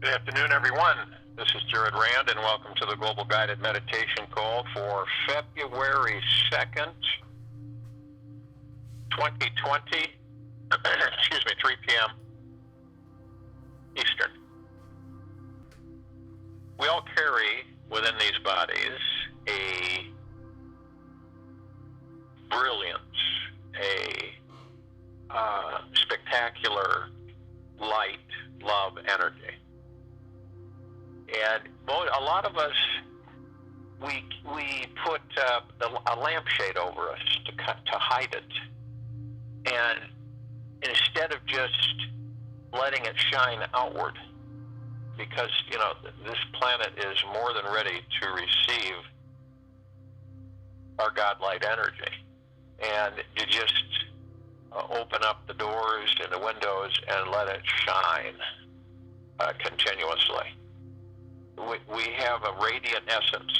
Good afternoon, everyone. This is Jared Rand, and welcome to the Global Guided Meditation Call for February 2nd, 2020, 3 p.m. Eastern. We all carry within these bodies a brilliance, a spectacular light, love, energy. And a lot of us, we put a lampshade over us to hide it. And instead of just letting it shine outward, because, this planet is more than ready to receive our God-light energy. And you just open up the doors and the windows and let it shine continuously. We have a radiant essence,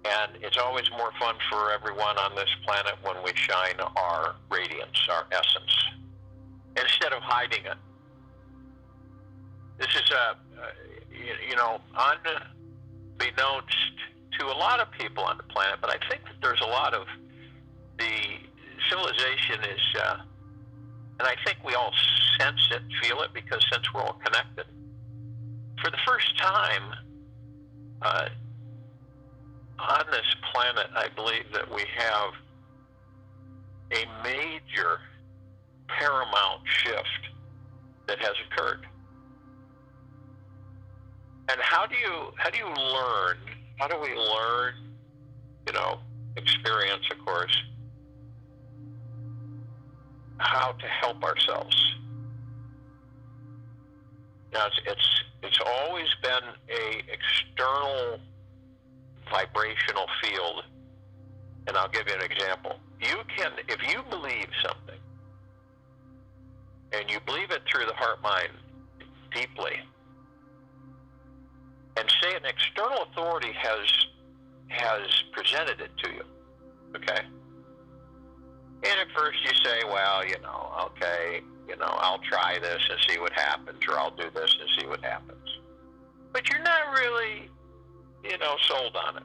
and it's always more fun for everyone on this planet when we shine our radiance, our essence, instead of hiding it. This is unbeknownst to a lot of people on the planet, but I think that there's a lot of the civilization is, and I think we all sense it, feel it, because since we're all connected. For the first time on this planet, I believe that we have a major paramount shift that has occurred. And how do you learn? How do we learn? Experience, of course, how to help ourselves. Now, it's always been a external vibrational field, and I'll give you an example. You can, if you believe something, and you believe it through the heart-mind deeply, and say an external authority has presented it to you, okay? And at first you say, well, okay, I'll try this and see what happens, or I'll do this and see what happens. But you're not really, sold on it.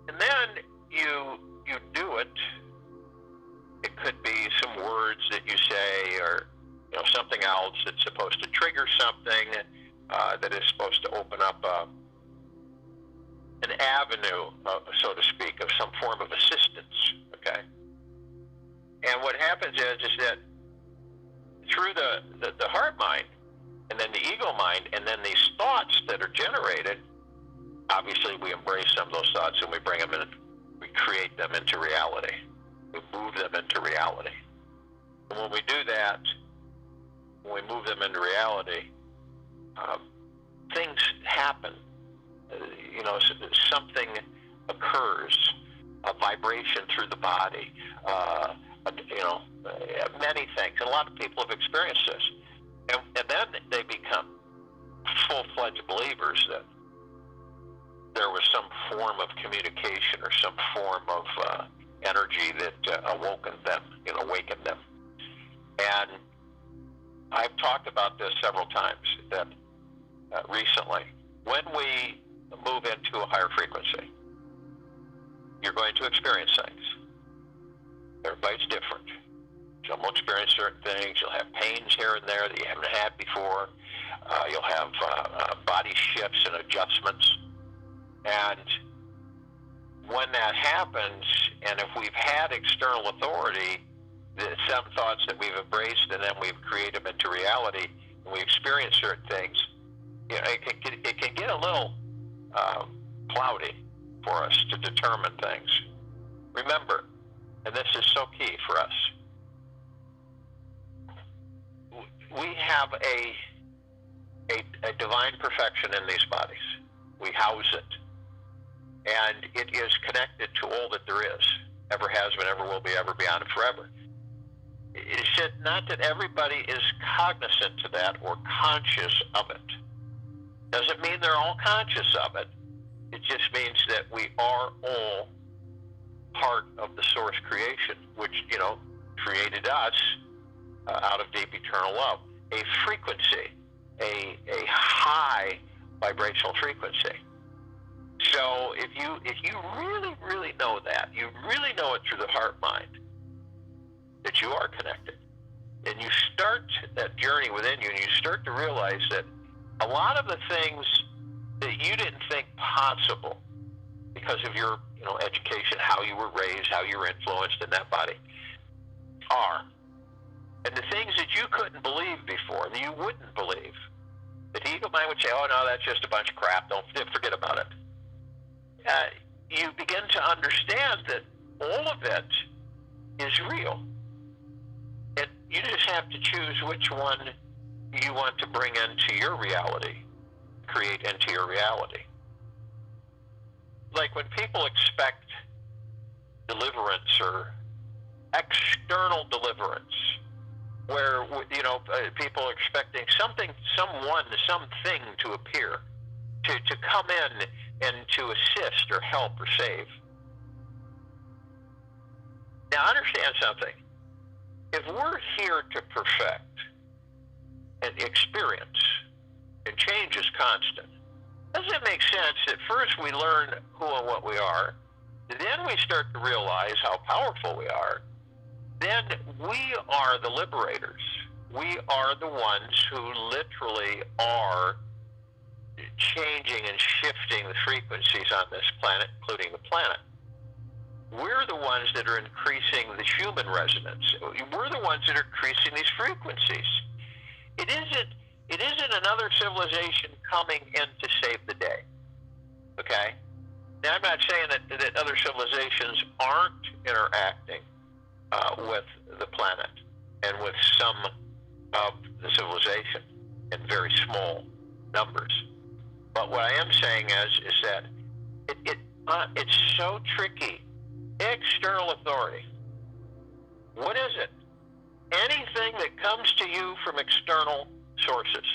And then you do it. It could be some words that you say, or something else that's supposed to trigger something that is supposed to open up an avenue, so to speak, of some form of assistance. Okay. And what happens is that through the heart mind, and then the ego mind, and then these thoughts that are generated, obviously we embrace some of those thoughts and we bring them in, we create them into reality. We move them into reality. And when we do that, when we move them into reality, things happen. Something occurs, a vibration through the body, many things. And a lot of people have experienced this. And then they become full-fledged believers that there was some form of communication or some form of energy that awakened them. And I've talked about this several times, that recently, when we move into a higher frequency, you're going to experience things. Everybody's different. Some will experience certain things. You'll have pains here and there that you haven't had before. You'll have body shifts and adjustments. And when that happens, and if we've had external authority, some thoughts that we've embraced and then we've created them into reality, and we experience certain things, it can get a little cloudy for us to determine things. Remember, and this is so key for us, we have a divine perfection in these bodies. We house it. And it is connected to all that there is, ever has been, ever will be, ever beyond, and forever. It's not that everybody is cognizant to that or conscious of it. Doesn't mean they're all conscious of it. It just means that we are all part of the source creation, which, created us out of deep eternal love. A frequency, a high vibrational frequency. So if you really, really know that, you really know it through the heart mind, that you are connected, and you start that journey within you, and you start to realize that a lot of the things that you didn't think possible because of your education, how you were raised, how you were influenced in that body, are. And the things that you couldn't believe before, that you wouldn't believe, that the ego mind would say, oh no, that's just a bunch of crap, don't forget about it. You begin to understand that all of it is real. And you just have to choose which one you want to bring into your reality, create into your reality. Like when people expect deliverance or external deliverance, where people are expecting something, someone, something to appear, to come in and to assist or help or save. Now understand something. If we're here to perfect and experience, and change is constant, doesn't it make sense that first we learn who and what we are, then we start to realize how powerful we are, then we are the liberators. We are the ones who literally are changing and shifting the frequencies on this planet, including the planet. We're the ones that are increasing the human resonance. We're the ones that are increasing these frequencies. It isn't another civilization coming in to save the day. Okay? Now, I'm not saying that other civilizations aren't interacting with the planet and with some of the civilization in very small numbers. But what I am saying is that it's so tricky. External authority. What is it? Anything that comes to you from external sources.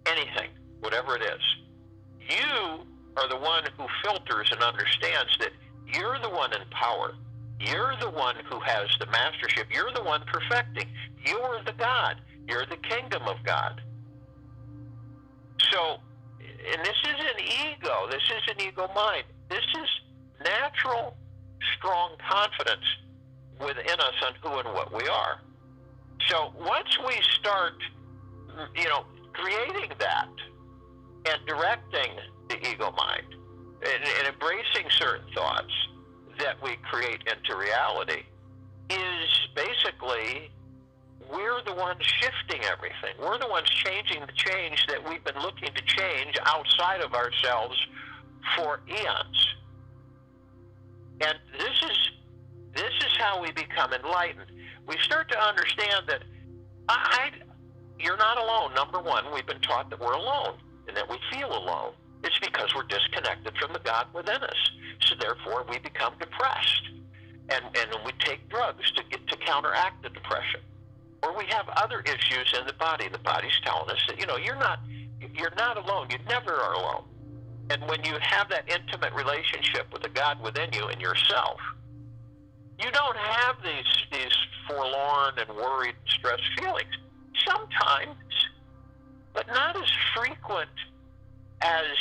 Anything, whatever it is. You are the one who filters and understands that you're the one in power. You're the one who has the mastership. You're the one perfecting. You're the God. You're the kingdom of God. So, and this isn't ego. This isn't ego mind. This is natural, strong confidence within us on who and what we are. So once we start, creating that and directing the ego mind and embracing certain thoughts that we create into reality, is basically we're the ones shifting everything. We're the ones changing the change that we've been looking to change outside of ourselves for eons. And this is how we become enlightened. We start to understand that you're not alone. Number one, we've been taught that we're alone and that we feel alone. It's because we're disconnected from the God within us. So therefore, we become depressed, and we take drugs to counteract the depression. Or we have other issues in the body. The body's telling us that you're not alone. You never are alone. And when you have that intimate relationship with the God within you and yourself, you don't have these forlorn and worried, stressed feelings. Sometimes, but not as frequent as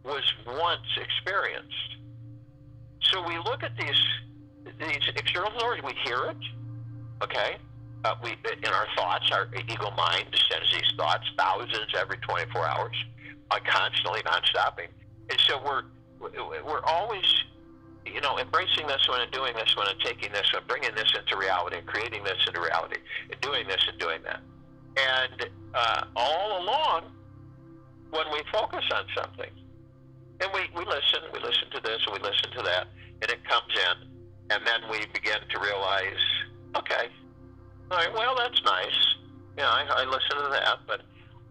was once experienced. So we look at these external authorities. We hear it, okay? We in our thoughts, our ego mind sends these thoughts, thousands every 24 hours, constantly, non-stopping. And so we're always, embracing this one and doing this one and taking this one, bringing this into reality and creating this into reality and doing this and doing that. And all along, when we focus on something, and we listen to this and we listen to that, and it comes in, and then we begin to realize, okay, all right, well, that's nice. I listen to that, but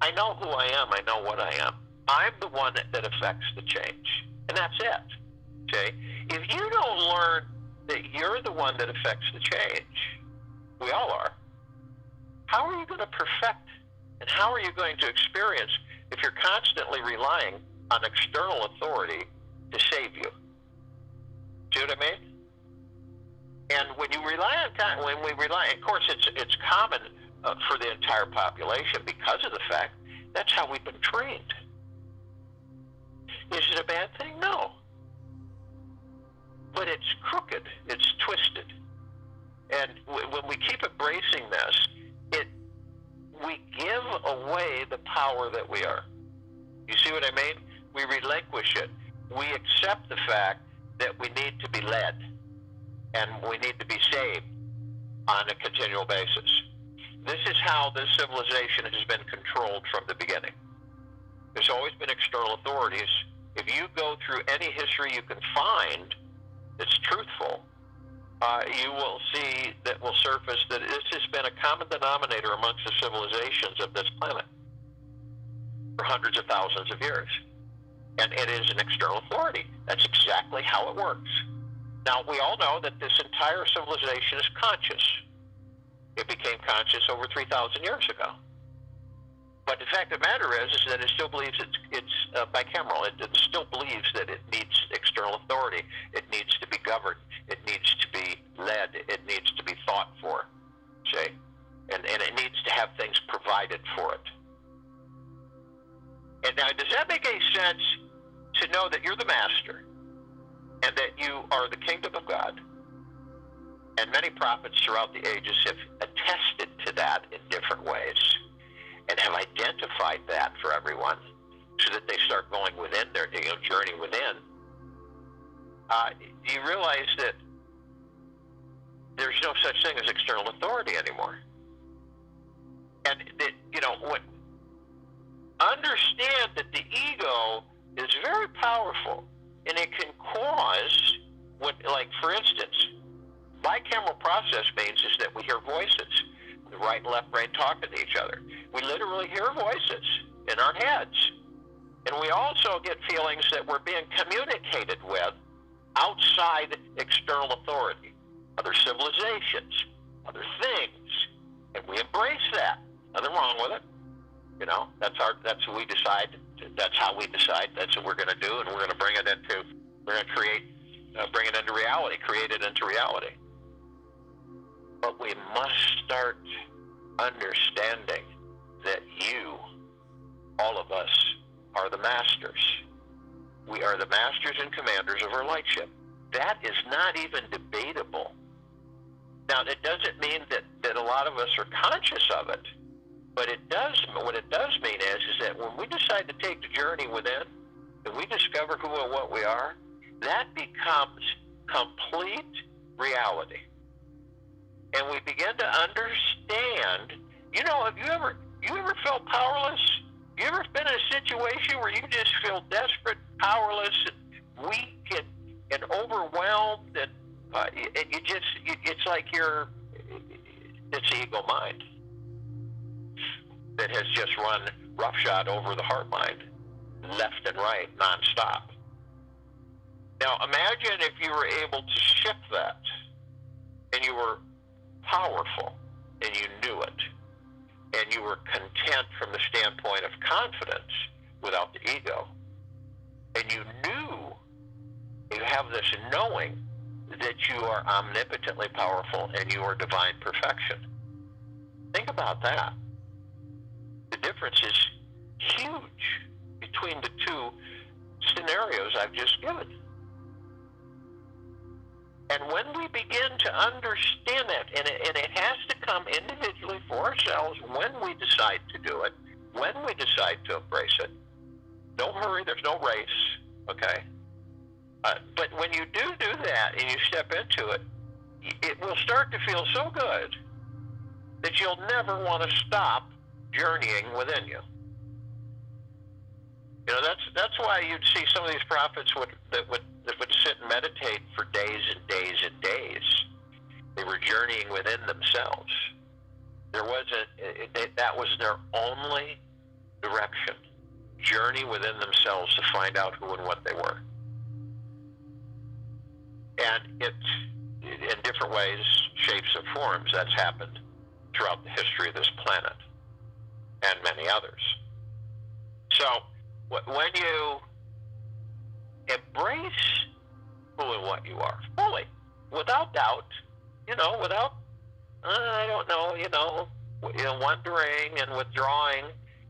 I know who I am. I know what I am. I'm the one that affects the change, and that's it. Okay? If you don't learn that you're the one that affects the change, we all are, how are you going to perfect, and how are you going to experience if you're constantly relying on external authority to save you? See what I mean? And when you rely on, of course, it's common for the entire population because of the fact That's how we've been trained. Is it a bad thing? No. But it's crooked. It's twisted. And when we keep embracing this, we give away the power that we are. You see what I mean? We relinquish it. We accept the fact that we need to be led and we need to be saved on a continual basis. This is how this civilization has been controlled from the beginning. There's always been external authorities. If you go through any history you can find that's truthful, you will see that will surface that this has been a common denominator amongst the civilizations of this planet for hundreds of thousands of years. And it is an external authority. That's exactly how it works. Now, we all know that this entire civilization is conscious. It became conscious over 3,000 years ago. But the fact of the matter is that it still believes it's bicameral. It still believes that it needs external authority. It needs to be governed. It needs to be led. It needs to be thought for, see? And it needs to have things provided for it. And now, does that make any sense to know that you're the master and that you are the kingdom of God? And many prophets throughout the ages have attested to that in different ways and have identified that for everyone so that they start going within their journey within. Do you realize that there's no such thing as external authority anymore? And that, understand that the ego is very powerful, and it can cause, for instance, bicameral process means is that we hear voices, the right and left brain talking to each other. We literally hear voices in our heads. And we also get feelings that we're being communicated with outside external authority, other civilizations, other things. And we embrace that. Nothing wrong with it. That's what we decide. That's how we decide. That's what we're going to do, and we're going to bring it into reality, create it into reality. But we must start understanding that all of us, are the masters. We are the masters and commanders of our lightship. That is not even debatable. Now, it doesn't mean that a lot of us are conscious of it, but what it does mean is that when we decide to take the journey within, and we discover who and what we are, that becomes complete reality. And we begin to understand, have you ever felt powerless? You ever been in a situation where you just feel desperate, powerless, and weak, and overwhelmed, and it's like it's the ego mind that has just run roughshod over the heart mind, left and right, nonstop. Now, imagine if you were able to shift that, and you were powerful, and you knew it, and you were content from the standpoint of confidence without the ego, and you have this knowing that you are omnipotently powerful and you are divine perfection. Think about that. The difference is huge between the two scenarios I've just given. And when we begin to understand that, and it has to come individually for ourselves when we decide to do it, when we decide to embrace it. No hurry, there's no race, okay? But when you do that and you step into it, it will start to feel so good that you'll never want to stop journeying within you. That's why you'd see some of these prophets that would sit and meditate for days and days and days. They were journeying within themselves. That was their only direction. Journey within themselves to find out who and what they were. And in different ways, shapes and forms, that's happened throughout the history of this planet and many others. So when you embrace who and what you are fully, without doubt, without, wondering and withdrawing,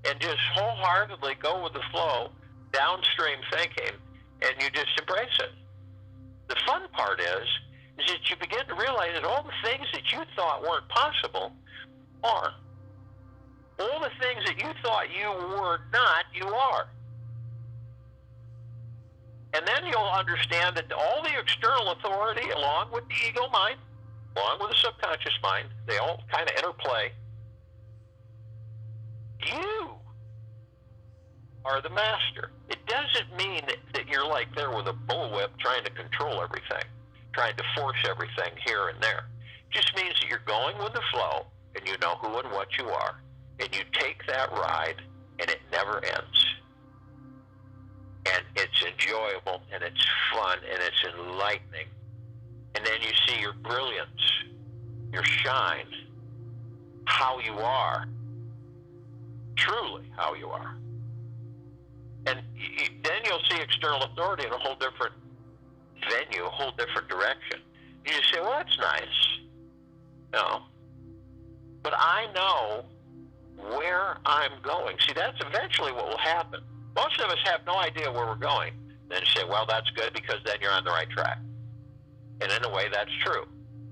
and just wholeheartedly go with the flow, downstream thinking, and you just embrace it. The fun part is that you begin to realize that all the things that you thought weren't possible are. All the things that you thought you were not, you are. And then you'll understand that all the external authority, along with the ego mind, along with the subconscious mind, they all kind of interplay. You are the master. It doesn't mean that you're like there with a bullwhip trying to control everything, trying to force everything here and there. It just means that you're going with the flow, and you know who and what you are, and you take that ride, and it never ends. And it's enjoyable, and it's fun, and it's enlightening. And then you see your brilliance, your shine, how you are, truly how you are. And then you'll see external authority in a whole different venue, a whole different direction. You just say, well, that's nice. No. But I know where I'm going. See, that's eventually what will happen. Most of us have no idea where we're going. Then you say, well, that's good because then you're on the right track. And in a way, that's true.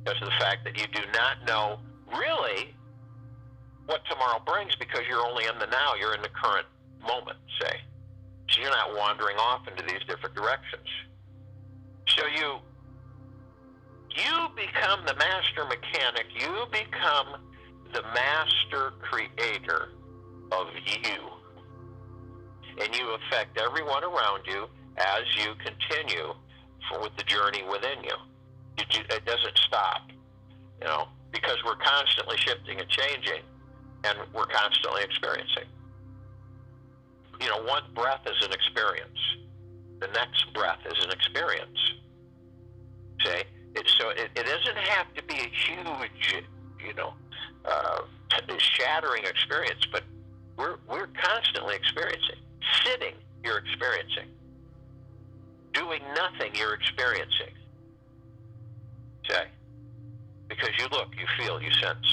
Because of the fact that you do not know really what tomorrow brings because you're only in the now. You're in the current moment, say. So you're not wandering off into these different directions. So you become the master mechanic. You become the master creator of you. And you affect everyone around you as you continue with the journey within you. It doesn't stop, because we're constantly shifting and changing, and we're constantly experiencing. One breath is an experience. The next breath is an experience. See? It doesn't have to be a huge, shattering experience, but we're constantly experiencing. Sitting, you're experiencing. Doing nothing, you're experiencing. Okay? Because you look, you feel, you sense.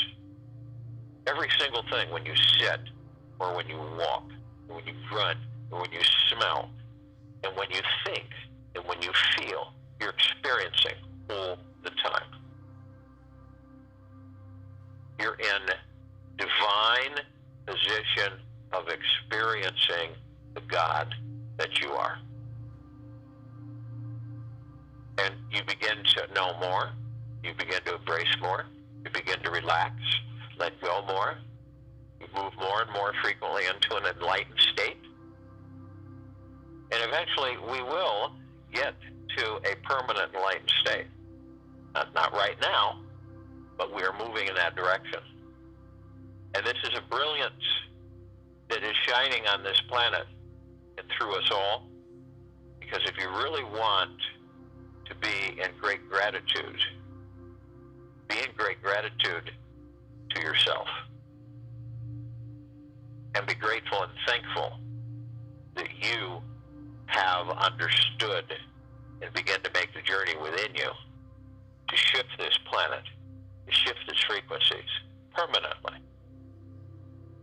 Every single thing when you sit, or when you walk, or when you run, or when you smell, and when you think, and when you feel, you're experiencing all the time. You're in divine position of experiencing the God that you are. And you begin to know more, you begin to embrace more, you begin to relax, let go more, you move more and more frequently into an enlightened state. And eventually we will get to a permanent enlightened state. Not right now, but we are moving in that direction. And this is a brilliance that is shining on this planet and through us all. Because if you really want to be in great gratitude, be in great gratitude to yourself. And be grateful and thankful that you have understood and begin to make the journey within you to shift this planet, to shift its frequencies permanently,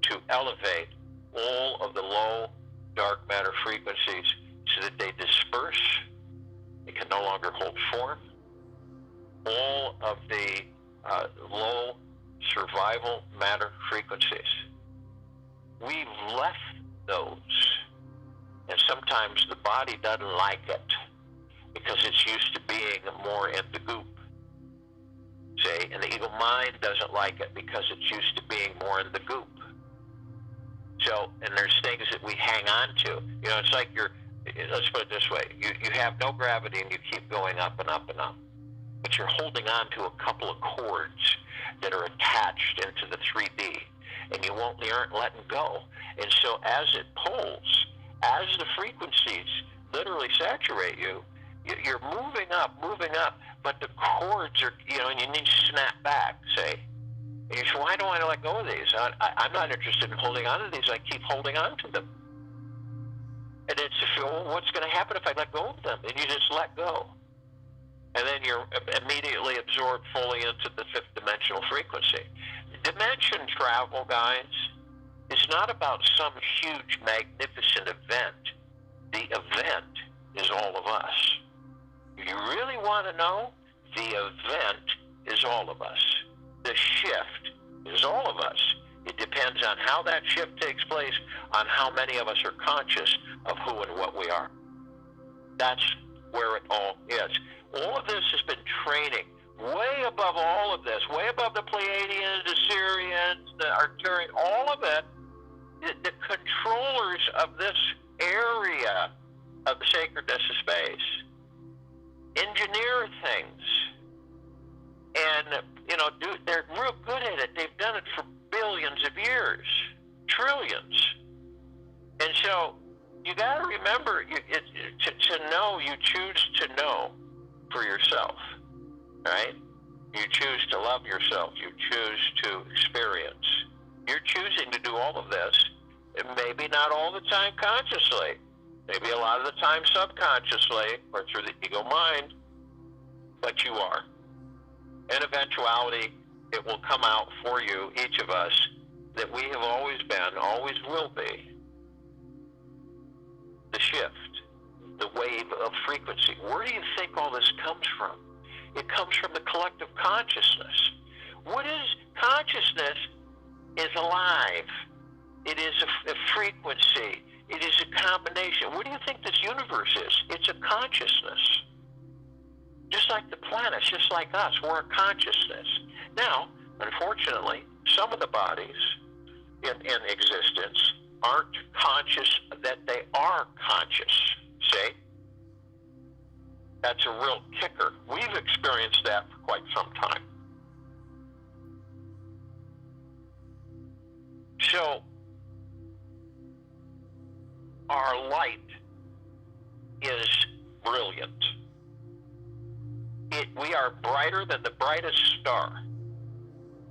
to elevate all of the low dark matter frequencies so that they disperse, they can no longer hold form. All of the low survival matter frequencies, we've left those, and sometimes the body doesn't like it because it's used to being more in the goop. See, and the ego mind doesn't like it because it's used to being more in the goop. So, and there's things that we hang on to. It's like let's put it this way, you have no gravity and you keep going up and up and up. But you're holding on to a couple of cords that are attached into the 3D, and you aren't letting go. And so as it pulls, as the frequencies literally saturate you, you're moving up, but the cords are, and you need to snap back, say. And you say, why don't I let go of these? I'm not interested in holding on to these. I keep holding on to them. And it's, well, what's going to happen if I let go of them? And you just let go. And then you're immediately absorbed fully into the fifth dimensional frequency. Dimension travel, guys, is not about some huge, magnificent event. The event is all of us. If you really want to know, the event is all of us. The shift is all of us. It depends on how that shift takes place, on how many of us are conscious of who and what we are. That's where it all is. All of this has been training. Way above all of this, way above the Pleiadians, the Sirians, the Arcturians, all of it, the controllers of this area of the sacredness of space engineer things. And, they're real good at it. They've done it for billions of years, trillions. And so you got to remember, to know, you choose to know for yourself, right? You choose to love yourself. You choose to experience. You're choosing to do all of this, and maybe not all the time consciously, maybe a lot of the time subconsciously or through the ego mind, but you are. In eventuality, it will come out for you, each of us, that we have always been, always will be, the shift, the wave of frequency. Where do you think all this comes from? It comes from the collective consciousness. What is consciousness? Is alive. It is a frequency. It is a combination. What do you think this universe is? It's a consciousness. Just like the planets, just like us, we're a consciousness. Now, unfortunately, some of the bodies in existence aren't conscious that they are conscious. See? That's a real kicker. We've experienced that for quite some time. So, our light is brilliant. We are brighter than the brightest star.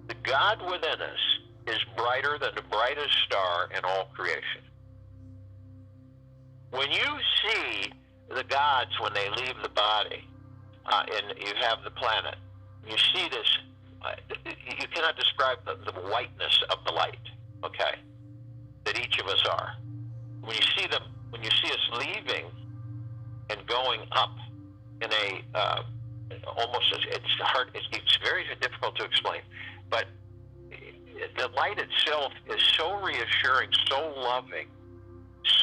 The God within us is brighter than the brightest star in all creation. When you see the gods when they leave the body, and you have the planet, you see this, you cannot describe the whiteness of the light, okay, that each of us are. When you see them, when you see us leaving and going up in a, almost, it's hard, it's very difficult to explain, but the light itself is so reassuring, so loving,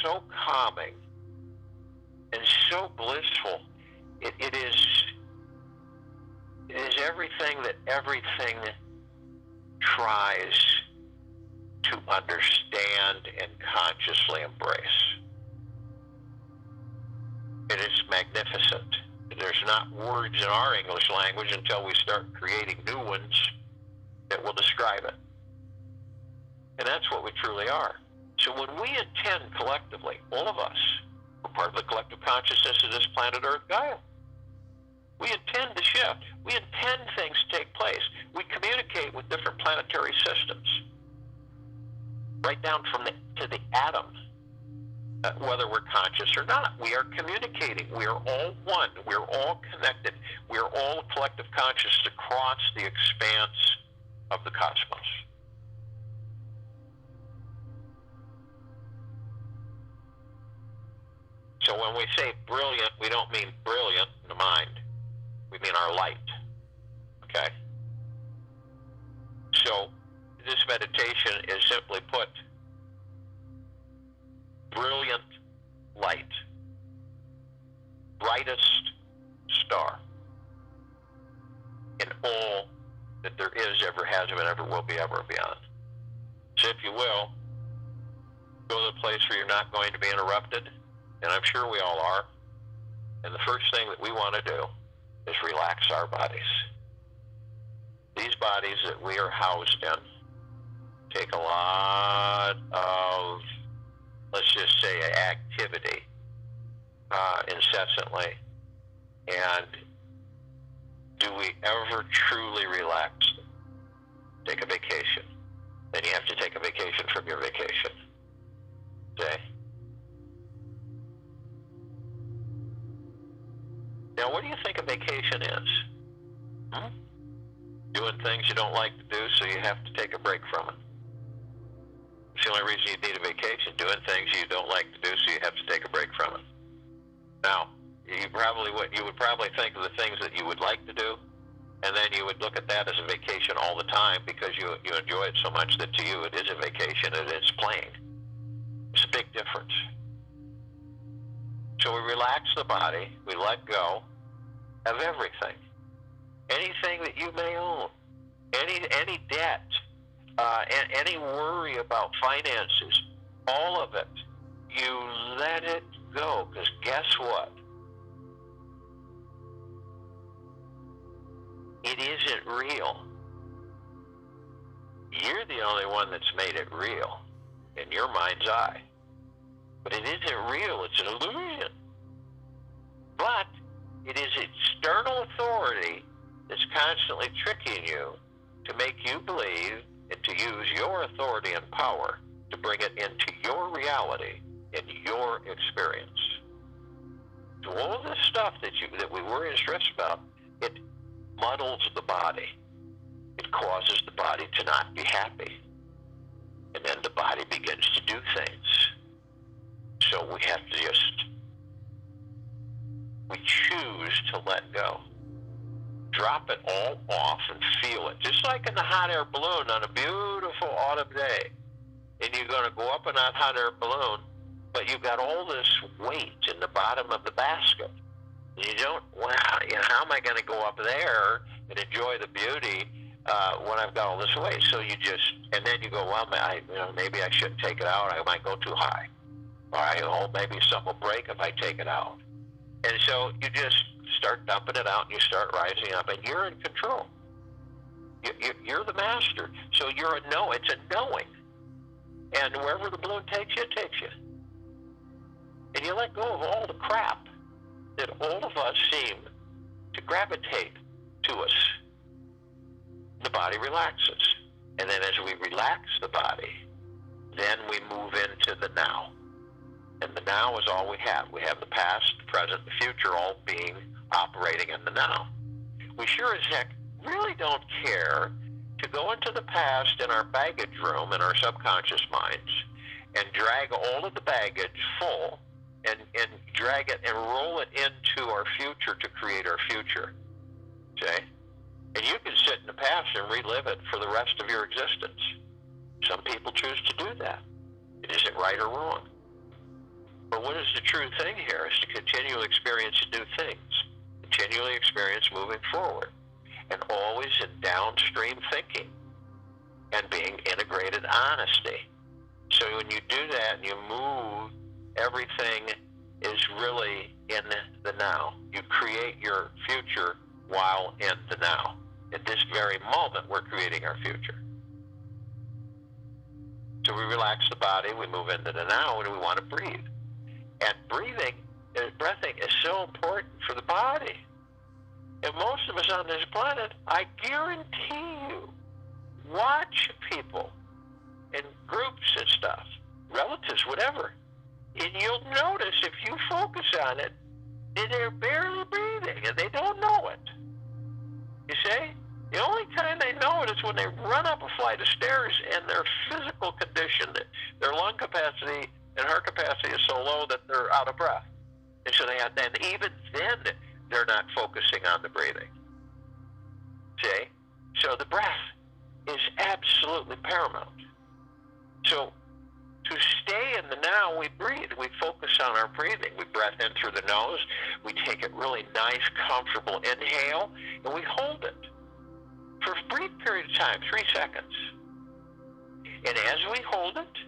so calming, and so blissful. It is everything that everything tries to understand and consciously embrace. It is magnificent. There's not words in our English language until we start creating new ones that will describe it. And that's what we truly are. So when we intend collectively, all of us, we're part of the collective consciousness of this planet Earth Gaia. We intend to shift. We intend things to take place. We communicate with different planetary systems, right down to the atom. Whether we're conscious or not, we are communicating. We are all one. We're all connected. We are all collective conscious across the expanse of the cosmos. So when we say brilliant, we don't mean brilliant in the mind. We mean our light. Okay? So this meditation is simply put, brilliant light, brightest star in all that there is, ever has been, ever will be, ever beyond. So if you will, go to the place where you're not going to be interrupted, and I'm sure we all are. And the first thing that we want to do is relax our bodies. These bodies that we are housed in take a lot of, let's just say, activity incessantly. And do we ever truly relax them? Take a vacation. Then you have to take a vacation from your vacation. Okay? Now, what do you think a vacation is? Doing things you don't like to do, so you have to take a break from it. It's the only reason you need a vacation, doing things you don't like to do, so you have to take a break from it. Now, you would probably think of the things that you would like to do, and then you would look at that as a vacation all the time because you enjoy it so much that to you it is a vacation, it is playing. It's a big difference. So we relax the body, we let go of everything. Anything that you may own, any debt, any worry about finances, all of it, you let it go, because guess what? It isn't real. You're the only one that's made it real in your mind's eye. But it isn't real, it's an illusion. But it is external authority that's constantly tricking you to make you believe and to use your authority and power to bring it into your reality, in your experience. So all this stuff that we worry and stress about, it muddles the body. It causes the body to not be happy. And then the body begins to do things. So we have to we choose to let go. Drop it all off and feel it. Just like in the hot air balloon on a beautiful autumn day. And you're going to go up in that hot air balloon, but you've got all this weight in the bottom of the basket. And you don't, how am I going to go up there and enjoy the beauty when I've got all this weight? So you just, and then you go, well, maybe I shouldn't take it out. I might go too high. Or maybe something will break if I take it out. And so you just start dumping it out and you start rising up, and you're in control. You're the master. So it's a knowing. And wherever the balloon takes you, it takes you. And you let go of all the crap that all of us seem to gravitate to us. The body relaxes. And then as we relax the body, then we move into the now. And the now is all we have. We have the past, the present, the future all operating in the now. We sure as heck really don't care to go into the past in our baggage room, in our subconscious minds, and drag all of the baggage full and drag it and roll it into our future to create our future. Okay? And you can sit in the past and relive it for the rest of your existence. Some people choose to do that. Is it right or wrong? But what is the true thing here is to continually experience new things, continually experience moving forward, and always in downstream thinking and being integrated honesty. So when you do that and you move, everything is really in the now. You create your future while in the now. At this very moment, we're creating our future. So we relax the body, we move into the now, and we want to breathe. And breathing is so important for the body. And most of us on this planet, I guarantee you, watch people in groups and stuff, relatives, whatever, and you'll notice if you focus on it, they're barely breathing, and they don't know it. You see? The only time they know it is when they run up a flight of stairs and their physical condition, their lung capacity and heart capacity is so low that they're out of breath. And so and even then, they're not focusing on the breathing. See? So the breath is absolutely paramount. So to stay in the now, we breathe. We focus on our breathing. We breath in through the nose. We take a really nice, comfortable inhale, and we hold it for a brief period of time, 3 seconds. And as we hold it,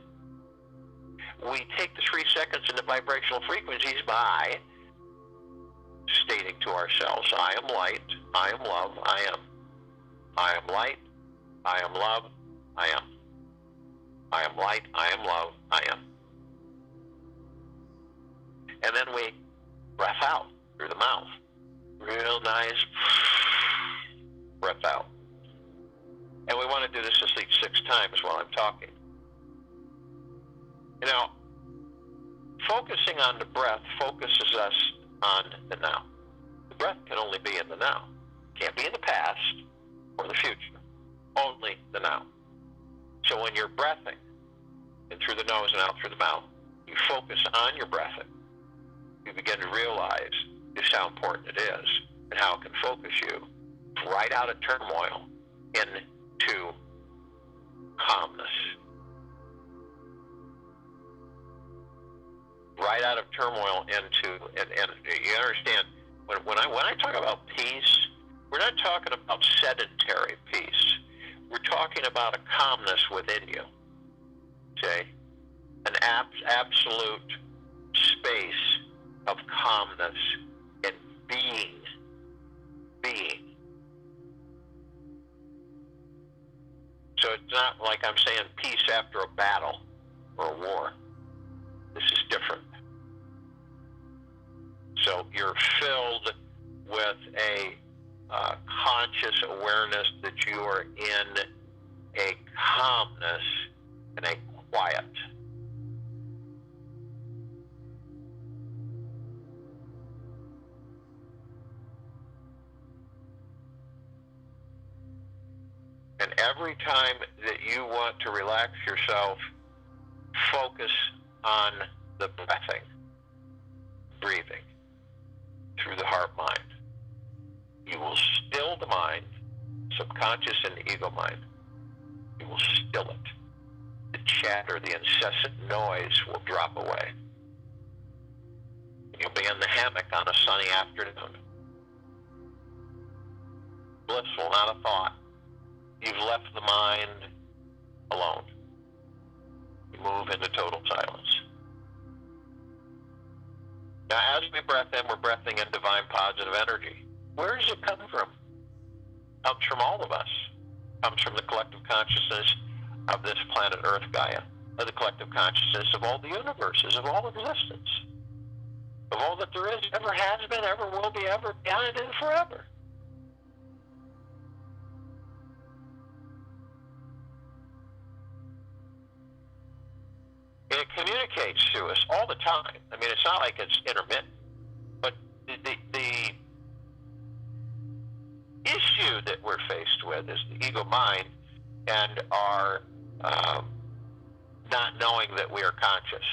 we take the 3 seconds in the vibrational frequencies by stating to ourselves, I am light, I am love, I am. I am light, I am love, I am. I am light, I am love, I am. And then we breath out through the mouth. Real nice breath out. And we want to do this at least 6 times while I'm talking. You know, focusing on the breath focuses us on the now. The breath can only be in the now. It can't be in the past or the future. Only the now. So when you're breathing, through the nose and out through the mouth. You focus on your breathing. You begin to realize just how important it is and how it can focus you right out of turmoil into calmness. Right out of turmoil into, and you understand, when I talk about peace, we're not talking about sedentary peace. We're talking about a calmness within you, okay? An absolute space of calmness and being. So it's not like I'm saying peace after a battle or a war. This is different. So you're filled with a conscious awareness that you are in a calmness and a quiet. And every time that you want to relax yourself, focus on the breathing through the heart-mind. You will still the mind, subconscious and ego mind. You will still it. The chatter, the incessant noise will drop away. You'll be in the hammock on a sunny afternoon. Blissful, not a thought. You've left the mind alone. You move into total silence. Now, as we breath in, we're breathing in divine positive energy. Where does it come from? It comes from all of us. It comes from the collective consciousness of this planet Earth, Gaia, of the collective consciousness of all the universes, of all existence, of all that there is, ever has been, ever will be, ever behind and forever. And it communicates to us all the time. I mean, it's not like it's intermittent, but the issue that we're faced with is the ego mind and our not knowing that we are conscious.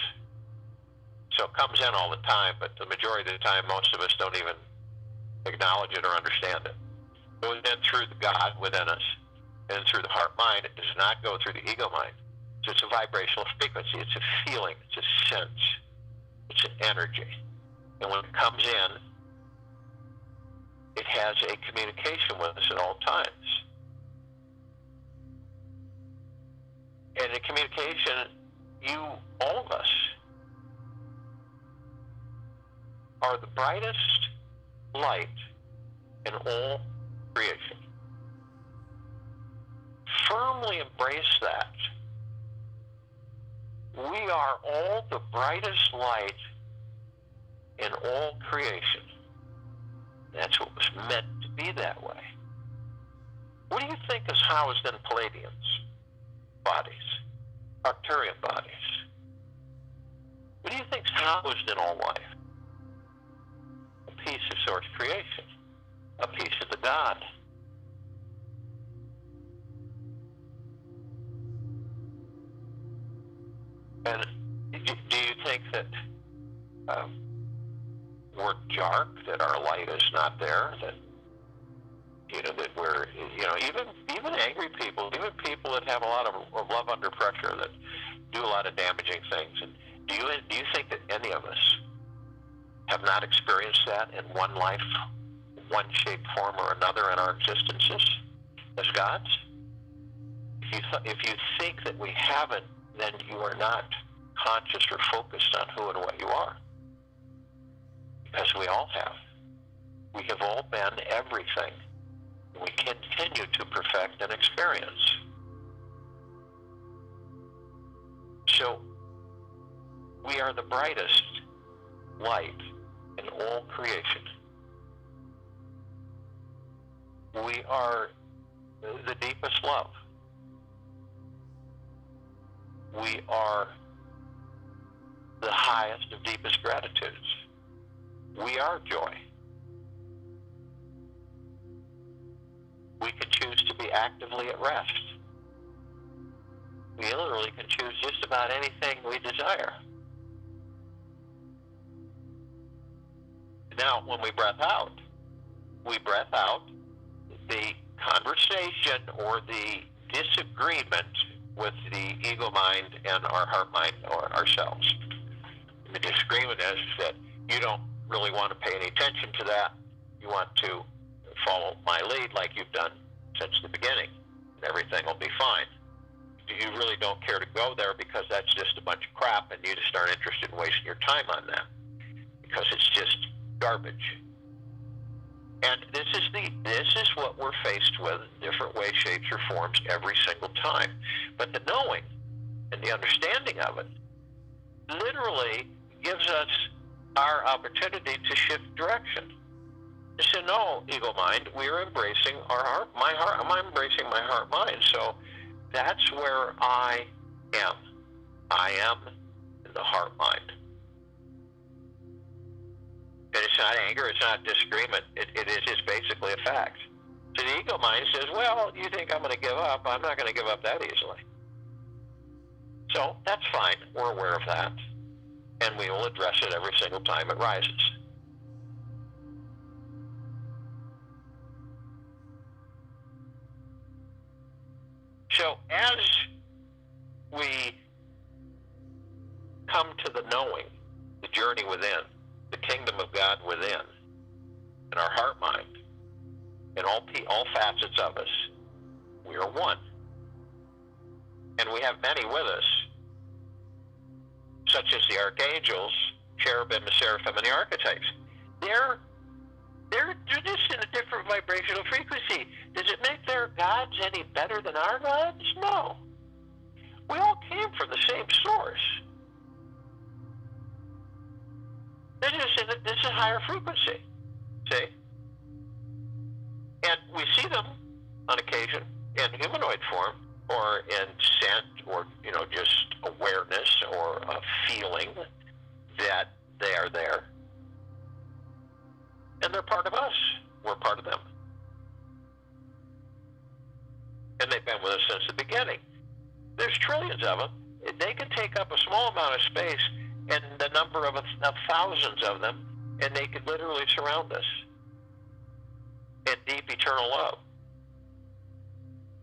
So it comes in all the time, but the majority of the time, most of us don't even acknowledge it or understand it. It goes in through the God within us and through the heart mind. It does not go through the ego mind. So it's a vibrational frequency. It's a feeling. It's a sense. It's an energy. And when it comes in, it has a communication with us at all times. And in communication, you, all of us, are the brightest light in all creation. Firmly embrace that. We are all the brightest light in all creation. That's what was meant to be that way. What do you think is housed in Palladium's bodies, Arcturian bodies? What do you think is housed in all life? A piece of source creation, a piece of the God. And do you think that we're dark, that our light is not there, that that we're even angry people, even people that have a lot of love under pressure, that do a lot of damaging things? And do you think that any of us have not experienced that in one life, one shape, form, or another in our existences as gods? If you think that we haven't, then you are not conscious or focused on who and what you are. Because we all have. We have all been everything. We continue to perfect and experience. So, we are the brightest light in all creation. We are the deepest love. We are the highest of deepest gratitudes. We are joy. We can choose to be actively at rest. We literally can choose just about anything we desire. Now, when we breath out the conversation or the disagreement with the ego mind and our heart mind or ourselves. And the disagreement is that you don't really want to pay any attention to that. You want to follow my lead like you've done since the beginning, and everything will be fine. You really don't care to go there because that's just a bunch of crap, and you just aren't interested in wasting your time on that because it's just garbage. And this is what we're faced with in different ways, shapes, or forms every single time. But the knowing and the understanding of it literally gives us our opportunity to shift direction. To say, no, ego mind, we're embracing our heart, I'm embracing my heart mind. So that's where I am. I am in the heart mind. And it's not anger, it's not disagreement. It is just basically a fact. So the ego mind says, well, you think I'm going to give up? I'm not going to give up that easily. So that's fine. We're aware of that. And we will address it every single time it rises. So as we come to the knowing, the journey within, the kingdom of God within, in our heart mind, in all facets of us, we are one. And we have many with us, such as the archangels, cherubim, the seraphim, and the archetypes. They're just in a different vibrational frequency. Does it make their gods any better than our gods? No. We all came from the same source. They're just in this is higher frequency. See? And we see them on occasion in humanoid form or in scent or, just awareness or a feeling that they are there. And they're part of us. We're part of them. And they've been with us since the beginning. There's trillions of them. They can take up a small amount of space and the number of thousands of them, and they could literally surround us in deep eternal love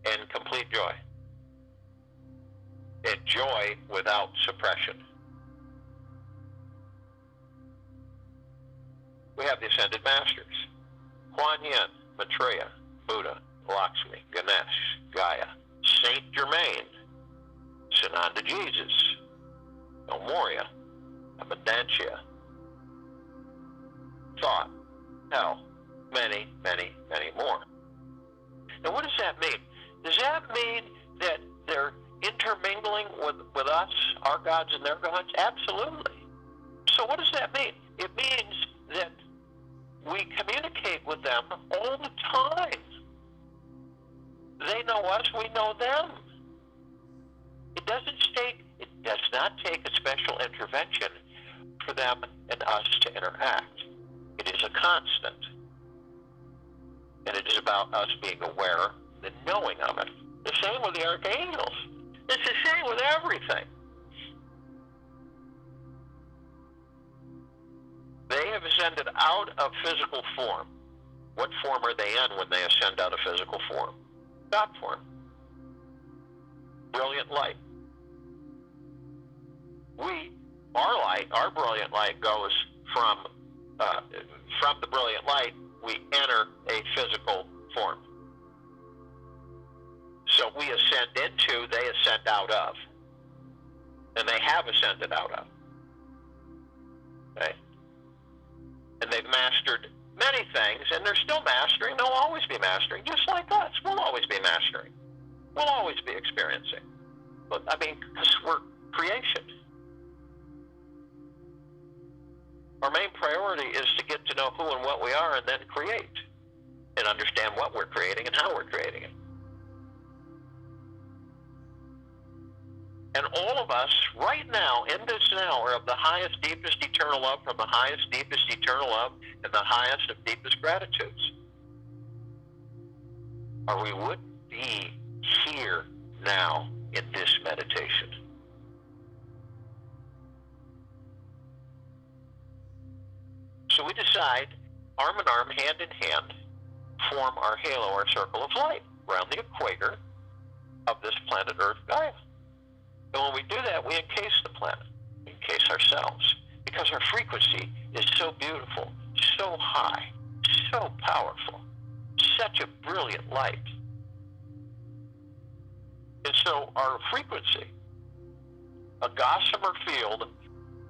and complete joy. And joy without suppression. We have the Ascended Masters. Kuan Yin, Maitreya, Buddha, Lakshmi, Ganesh, Gaia, Saint Germain, Sananda Jesus, El Morya, Abundantia, Thought, Hell, many, many, many more. Now what does that mean? Does that mean that they're intermingling with us, our gods and their gods? Absolutely. So what does that mean? It means that we communicate with them all the time. They know us, we know them. It does not take a special intervention for them and us to interact. It is a constant. And it is about us being aware and knowing of it. The same with the archangels. It's the same with everything. They have ascended out of physical form. What form are they in when they ascend out of physical form? God form. Brilliant light. Our brilliant light goes from the brilliant light, we enter a physical form. So we ascend into, they ascend out of. And they have ascended out of. Okay? And they've mastered many things, and they're still mastering. They'll always be mastering, just like us. We'll always be mastering. We'll always be experiencing. But, because we're creation. Our main priority is to get to know who and what we are and then create. And understand what we're creating and how we're creating it. And all of us, right now, in this now, are of the highest, deepest, eternal love, from the highest, deepest, eternal love, and the highest of deepest gratitudes. Or we would be here now in this meditation. So we decide, arm in arm, hand in hand, form our halo, our circle of light, around the equator of this planet Earth Gaia. And when we do that, we encase the planet, encase ourselves, because our frequency is so beautiful, so high, so powerful, such a brilliant light. And so our frequency, a gossamer field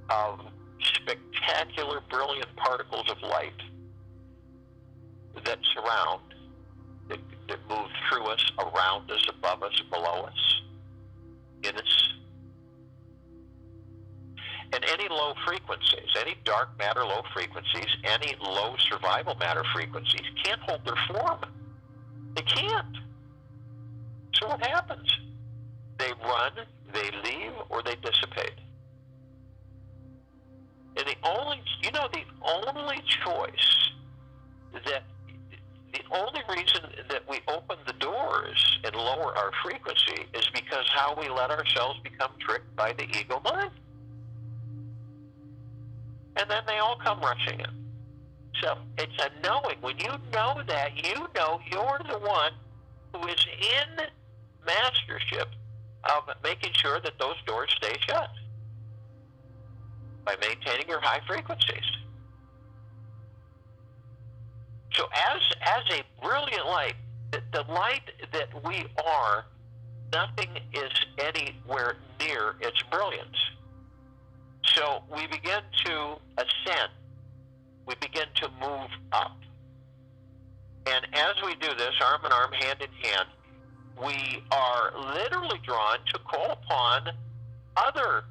of spectacular, brilliant particles of light that surround, that move through us, around us, above us, below us, in us. And any low frequencies, any dark matter low frequencies, any low survival matter frequencies can't hold their form. They can't. So what happens? They run, they leave, or they dissipate. And the only choice, the only reason that we open the doors and lower our frequency is because how we let ourselves become tricked by the ego mind. And then they all come rushing in. So it's a knowing. When you know that, you know you're the one who is in mastership of making sure that those doors stay shut by maintaining your high frequencies. So as a brilliant light, the light that we are, nothing is anywhere near its brilliance. So we begin to ascend. We begin to move up. And as we do this, arm in arm, hand in hand, we are literally drawn to call upon other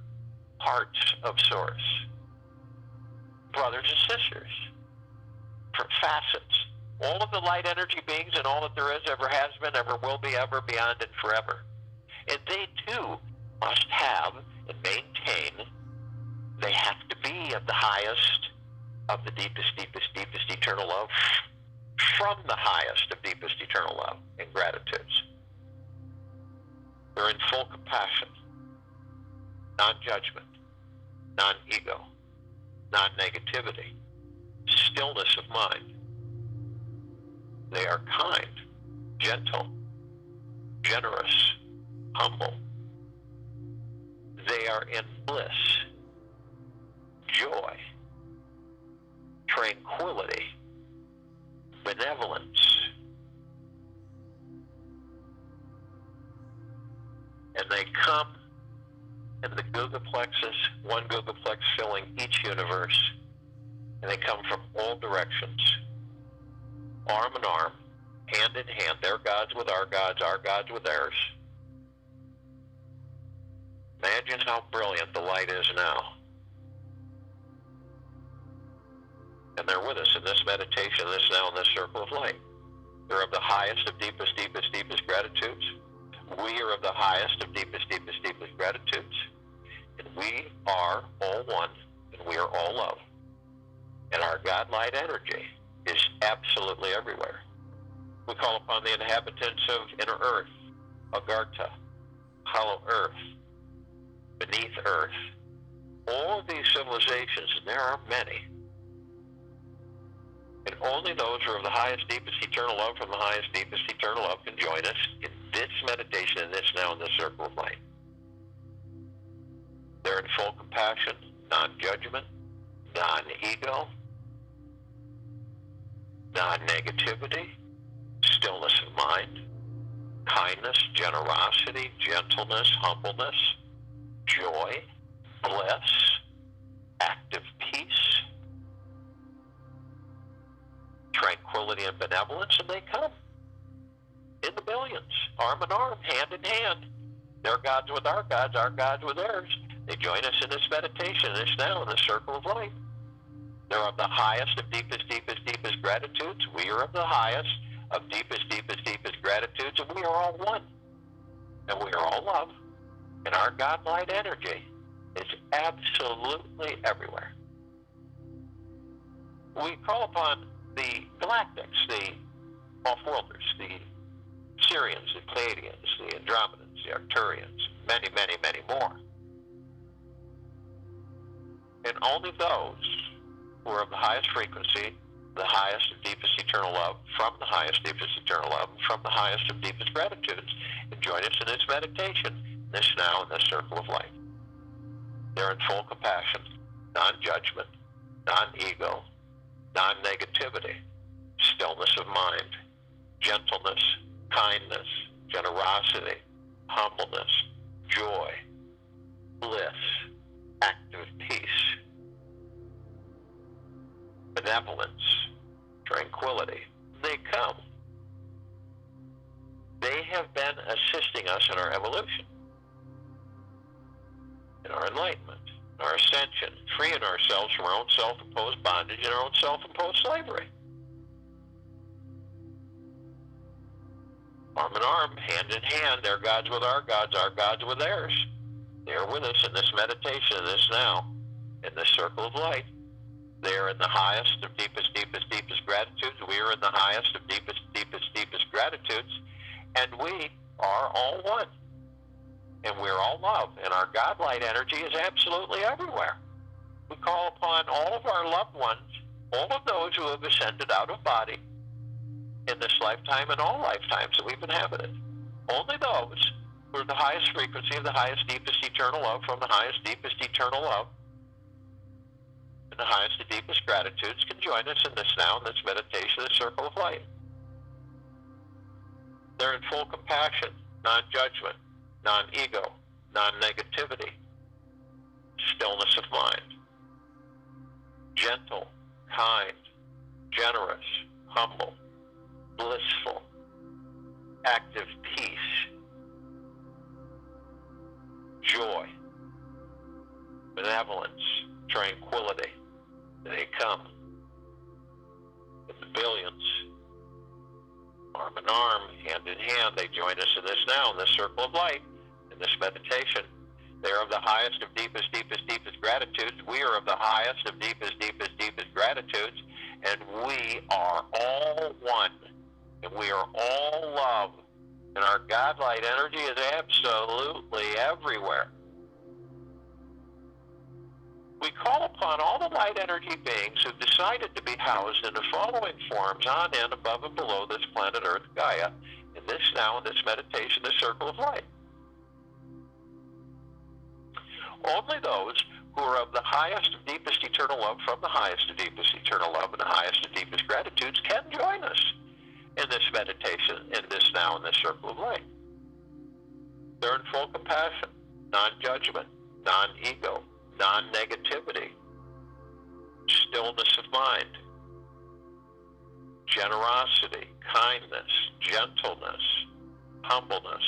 parts of Source, brothers and sisters, facets, all of the light energy beings and all that there is, ever has been, ever will be, ever, beyond, and forever. And they too must have and maintain, they have to be of the highest, of the deepest, deepest, deepest eternal love, from the highest of deepest eternal love and gratitudes. They're in full compassion, non-judgment, non-ego, non-negativity, stillness of mind. They are kind, gentle, generous, humble. They are in bliss, joy, tranquility, benevolence. And they come in the Gugaplexes, one Gugaplex filling each universe, and they come from all directions, arm in arm, hand in hand, their gods with our gods with theirs. Imagine how brilliant the light is now. And they're with us in this meditation, this now in this circle of light. They're of the highest of deepest, deepest, deepest gratitudes. We are of the highest of deepest, deepest, deepest gratitudes. And we are all one, and we are all love. And our God light energy is absolutely everywhere. We call upon the inhabitants of inner earth, Agartha, hollow earth, beneath earth, all of these civilizations, and there are many. And only those who are of the highest, deepest eternal love from the highest, deepest eternal love can join us in this meditation, in this now, in this circle of light. They're in full compassion, non-judgment, non-ego, non-negativity, stillness of mind, kindness, generosity, gentleness, humbleness, joy, bliss, active peace, tranquility, and benevolence, and they come in the billions, arm in arm, hand in hand. Their gods with our gods with theirs. They join us in this meditation, this now, in the circle of light. They're of the highest of deepest, deepest, deepest gratitudes. We are of the highest of deepest, deepest, deepest gratitudes, and we are all one. And we are all love. And our God light energy is absolutely everywhere. We call upon the galactics, the off-worlders, the Syrians, the Pleiadians, the Andromedans, the Arcturians, many, many, many more. And only those who are of the highest frequency, the highest and deepest eternal love, from the highest, deepest eternal love, from the highest and deepest gratitudes, can join us in this meditation, this now, in this circle of light. They're in full compassion, non-judgment, non-ego, non-negativity, stillness of mind, gentleness, kindness, generosity, humbleness, joy, bliss, active peace, benevolence, tranquility. They come. They have been assisting us in our evolution, in our enlightenment, in our ascension, freeing ourselves from our own self-imposed bondage and our own self-imposed slavery. Arm in arm, hand in hand, their gods with our gods with theirs. They are with us in this meditation, in this now, in this circle of light. They are in the highest of deepest, deepest, deepest gratitudes. We are in the highest of deepest, deepest, deepest gratitudes. And we are all one. And we're all love. And our God light energy is absolutely everywhere. We call upon all of our loved ones, all of those who have ascended out of body in this lifetime and all lifetimes that we've inhabited. Only those who are the highest frequency of the highest, deepest eternal love, from the highest, deepest eternal love, and the highest and deepest gratitudes can join us in this now, in this meditation, this circle of light. They're in full compassion, non-judgment, non-ego, non-negativity, stillness of mind, gentle, kind, generous, humble, blissful, active peace, joy, benevolence, tranquility. They come in the billions, arm in arm, hand in hand. They join us in this now, in this circle of light, in this meditation. They are of the highest of deepest, deepest, deepest gratitudes. We are of the highest of deepest, deepest, deepest gratitudes. And we are all one. And we are all love. And our God light energy is absolutely everywhere. We call upon all the light energy beings who've decided to be housed in the following forms on and above and below this planet Earth, Gaia, in this now, in this meditation, this circle of light. Only those who are of the highest and deepest eternal love, from the highest and deepest eternal love, and the highest and deepest gratitudes can join us in this meditation, in this now, in this circle of light. They're in full compassion, non-judgment, non-ego, non-negativity, stillness of mind, generosity, kindness, gentleness, humbleness,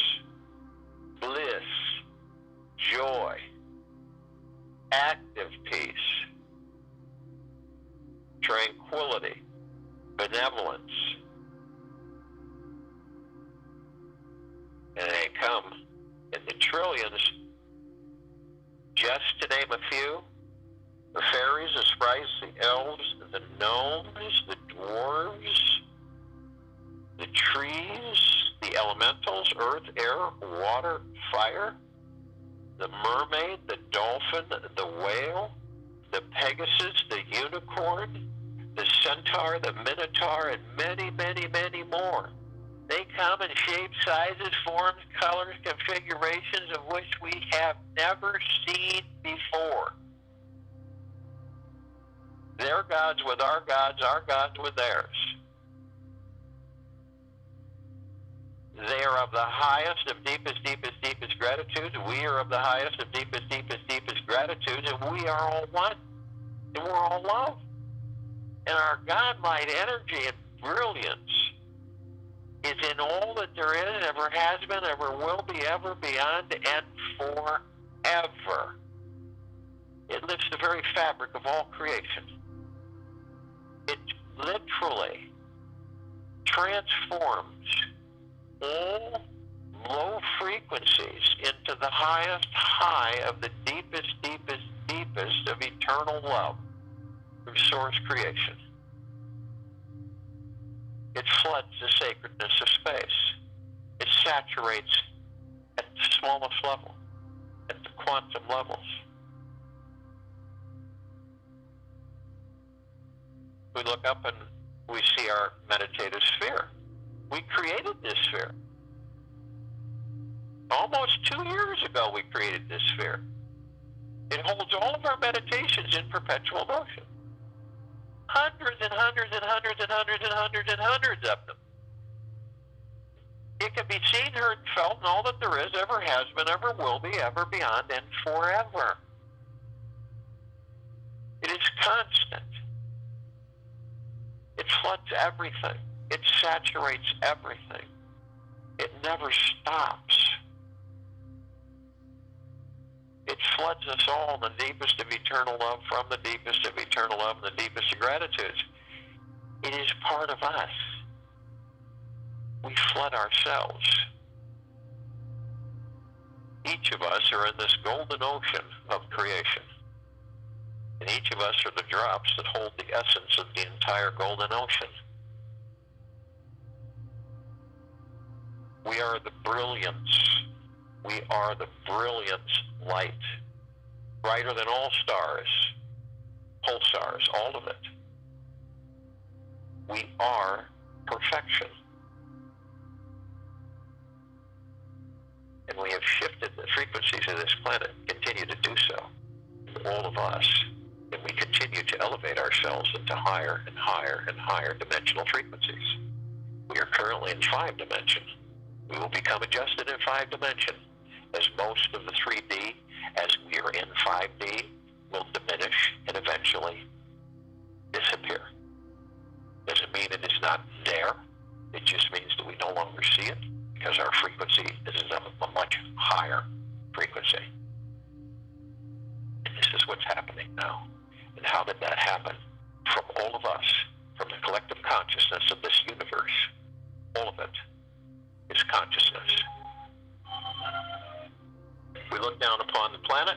bliss, joy, active peace, tranquility, benevolence. And they come in the trillions. Just to name a few: the fairies, the sprites, the elves, the gnomes, the dwarves, the trees, the elementals, earth, air, water, fire, the mermaid, the dolphin, the whale, the pegasus, the unicorn, the centaur, the minotaur, and many, many, many more. They come in shapes, sizes, forms, colors, configurations of which we have never seen before. Their gods with our gods with theirs. They are of the highest of deepest, deepest, deepest gratitudes. We are of the highest of deepest, deepest, deepest gratitudes, and we are all one. And we're all love. And our God light energy and brilliance is in all that there is, ever has been, ever will be, ever beyond, and forever. It lifts the very fabric of all creation. It literally transforms all low frequencies into the highest high of the deepest, deepest, deepest of eternal love through source creation. It floods the sacredness of space. It saturates at smallest level, at the quantum levels. We look up and we see our meditative sphere. We created this sphere. Almost 2 years ago, we created this sphere. It holds all of our meditations in perpetual motion. Hundreds and hundreds and hundreds and hundreds and hundreds and hundreds of them. It can be seen, heard, felt, and all that there is, ever has been, ever will be, ever beyond, and forever. It is constant. It floods everything. It saturates everything. It never stops. It floods us all in the deepest of eternal love, from the deepest of eternal love, and the deepest of gratitudes. It is part of us. We flood ourselves. Each of us are in this golden ocean of creation. And each of us are the drops that hold the essence of the entire golden ocean. We are the brilliance. We are the brilliance light. Brighter than all stars, pulsars, all of it. We are perfection. And we have shifted the frequencies of this planet, continue to do so, all of us. And we continue to elevate ourselves into higher and higher and higher dimensional frequencies. We are currently in 5 dimension. We will become adjusted in 5 dimension, as most of the 3D, as we are in 5D, will diminish and eventually disappear. Doesn't mean it is not there. It just means that we no longer see it, because our frequency is a much higher frequency. And this is what's happening now. And how did that happen? From all of us, from the collective consciousness of this universe. All of it is consciousness. We look down upon the planet.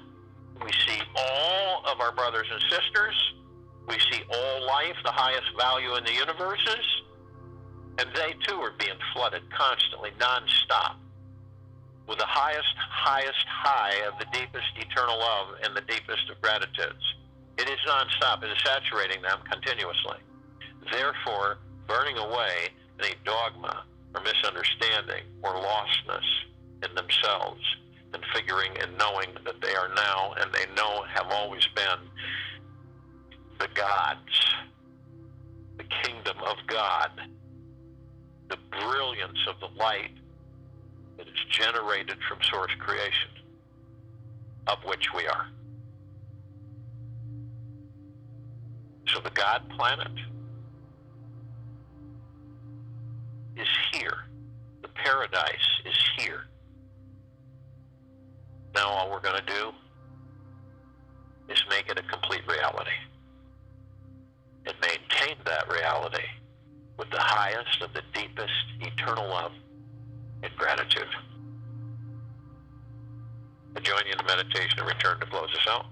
We see all of our brothers and sisters. We see all life, the highest value in the universes. And they too are being flooded constantly, non-stop, with the highest high of the deepest eternal love and the deepest of gratitudes. It is non-stop. It is saturating them continuously. Therefore, burning away any dogma or misunderstanding or lostness in themselves, and figuring and knowing that they are now, and they know have always been, the gods, the kingdom of God, the brilliance of the light that is generated from source creation, of which we are. So the God planet is here. The paradise is here. Now all we're going to do is make it a complete reality and maintain that reality with the highest of the deepest eternal love and gratitude. I join you in the meditation and return to close us out.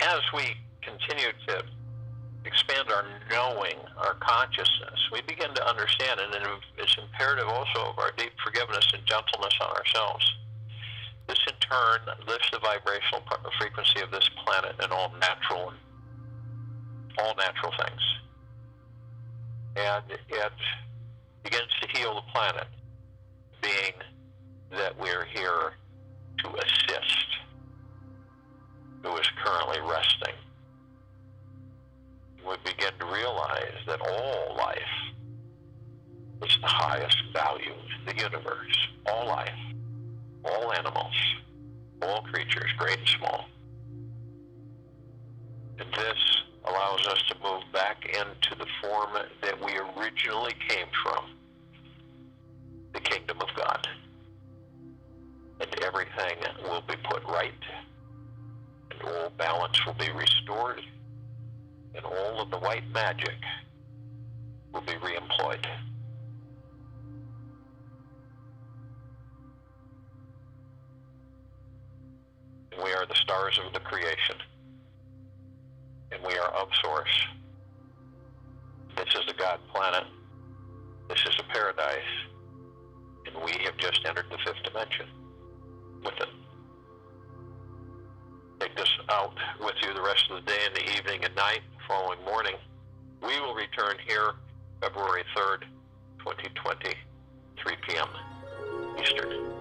as we continue to expand our knowing, our consciousness, we begin to understand, and it's imperative also of our deep forgiveness and gentleness on ourselves. This in turn lifts the vibrational frequency of this planet and all natural things. And it begins to heal the planet, being that we're here to assist who is currently resting. We begin to realize that all life is the highest value in the universe. All life, all animals, all creatures, great and small. And this allows us to move back into the form that we originally came from, the kingdom of God. And everything will be put right, and all balance will be restored, and all of the white magic will be reemployed. And we are the stars of the creation, and we are of source. This is the God planet. This is a paradise, and we have just entered the fifth dimension with it. Take this out with you the rest of the day and the evening and night. Following morning, we will return here February 3rd, 2020, 3 p.m. Eastern.